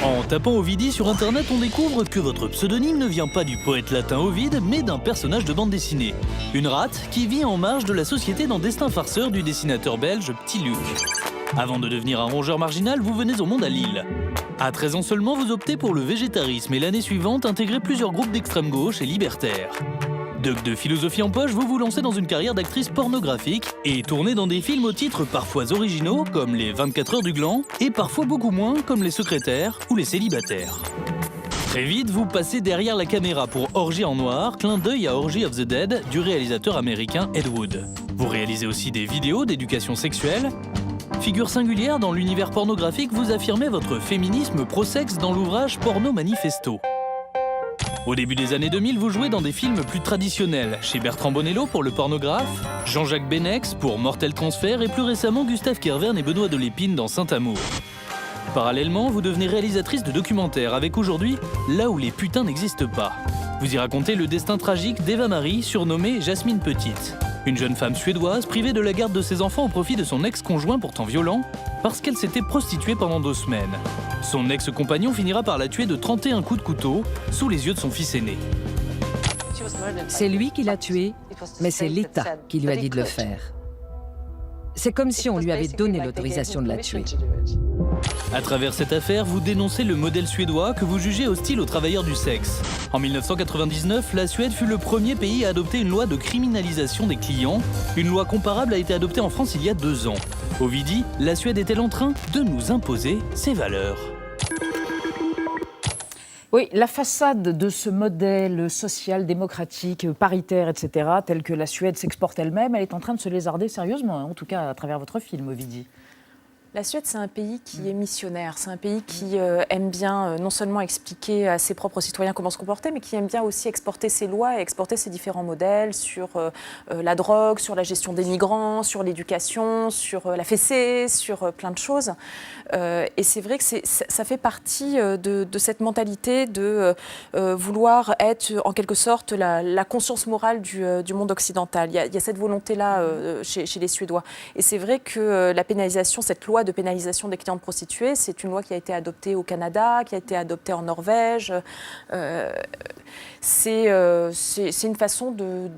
En tapant Ovidi sur internet, on découvre que votre pseudonyme ne vient pas du poète latin Ovide, mais d'un personnage de bande dessinée. Une rate qui vit en marge de la société dans Destin farceur du dessinateur belge Petit Luc. Avant de devenir un rongeur marginal, vous venez au monde à Lille. À 13 ans seulement, vous optez pour le végétarisme et l'année suivante, intégrez plusieurs groupes d'extrême gauche et libertaires. Doc de philosophie en poche, vous vous lancez dans une carrière d'actrice pornographique et tournez dans des films aux titres parfois originaux, comme Les 24 heures du gland, et parfois beaucoup moins, comme Les secrétaires ou Les célibataires. Très vite, vous passez derrière la caméra pour Orgie en noir, clin d'œil à Orgy of the Dead du réalisateur américain Ed Wood. Vous réalisez aussi des vidéos d'éducation sexuelle. Figure singulière dans l'univers pornographique, vous affirmez votre féminisme pro-sexe dans l'ouvrage Porno Manifesto. Au début des années 2000, vous jouez dans des films plus traditionnels, chez Bertrand Bonello pour Le Pornographe, Jean-Jacques Benex pour Mortel Transfert et plus récemment Gustave Kervern et Benoît Delépine dans Saint-Amour. Parallèlement, vous devenez réalisatrice de documentaires avec aujourd'hui Là où les putains n'existent pas. Vous y racontez le destin tragique d'Eva Marie, surnommée Jasmine Petite. Une jeune femme suédoise privée de la garde de ses enfants au profit de son ex-conjoint pourtant violent parce qu'elle s'était prostituée pendant 2 semaines. Son ex-compagnon finira par la tuer de 31 coups de couteau sous les yeux de son fils aîné. C'est lui qui l'a tuée, mais c'est l'État qui lui a dit de le faire. C'est comme si on lui avait donné l'autorisation de la tuer. À travers cette affaire, vous dénoncez le modèle suédois que vous jugez hostile aux travailleurs du sexe. En 1999, la Suède fut le premier pays à adopter une loi de criminalisation des clients. Une loi comparable a été adoptée en France il y a 2 ans. Ovidi, la Suède est-elle en train de nous imposer ses valeurs ? Oui, la façade de ce modèle social, démocratique, paritaire, etc., tel que la Suède s'exporte elle-même, elle est en train de se lézarder sérieusement, en tout cas à travers votre film, Ovidi. La Suède, c'est un pays qui est missionnaire. C'est un pays qui aime bien non seulement expliquer à ses propres citoyens comment se comporter, mais qui aime bien aussi exporter ses lois et exporter ses différents modèles sur la drogue, sur la gestion des migrants, sur l'éducation, sur la fessée, sur plein de choses. Et c'est vrai que ça fait partie de cette mentalité de vouloir être en quelque sorte la conscience morale du monde occidental. Il y a cette volonté-là chez les Suédois. Et c'est vrai que la pénalisation, cette loi de pénalisation des clientes prostituées, c'est une loi qui a été adoptée au Canada, qui a été adoptée en Norvège. C'est une façon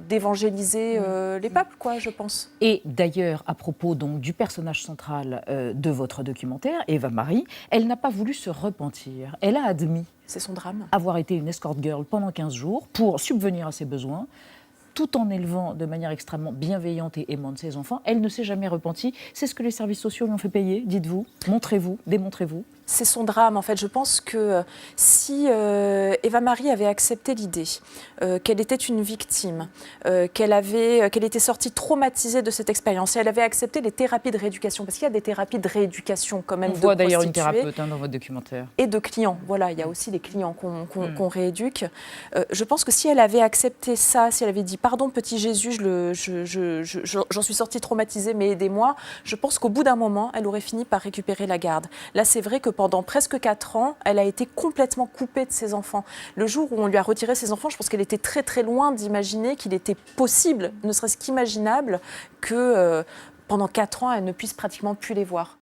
d'évangéliser les peuples, quoi, je pense. Et d'ailleurs, à propos donc du personnage central de votre documentaire, Eva Marie, elle n'a pas voulu se repentir. Elle a admis c'est son drame. Avoir été une escort girl pendant 15 jours pour subvenir à ses besoins, tout en élevant de manière extrêmement bienveillante et aimante ses enfants. Elle ne s'est jamais repentie. C'est ce que les services sociaux lui ont fait payer, dites-vous. Montrez-vous, démontrez-vous. C'est son drame, en fait. Je pense que si Eva Marie avait accepté l'idée qu'elle était une victime, qu'elle était sortie traumatisée de cette expérience, et elle avait accepté les thérapies de rééducation, parce qu'il y a des thérapies de rééducation quand même. On voit d'ailleurs une thérapeute dans votre documentaire. Et de clients. Voilà, il y a aussi des clients qu'on rééduque. Je pense que si elle avait accepté ça, si elle avait dit « Pardon, petit Jésus, j'en suis sortie traumatisée, mais aidez-moi », je pense qu'au bout d'un moment, elle aurait fini par récupérer la garde. Là, c'est vrai que pendant presque 4 ans, elle a été complètement coupée de ses enfants. Le jour où on lui a retiré ses enfants, je pense qu'elle était très très loin d'imaginer qu'il était possible, ne serait-ce qu'imaginable, que pendant 4 ans, elle ne puisse pratiquement plus les voir.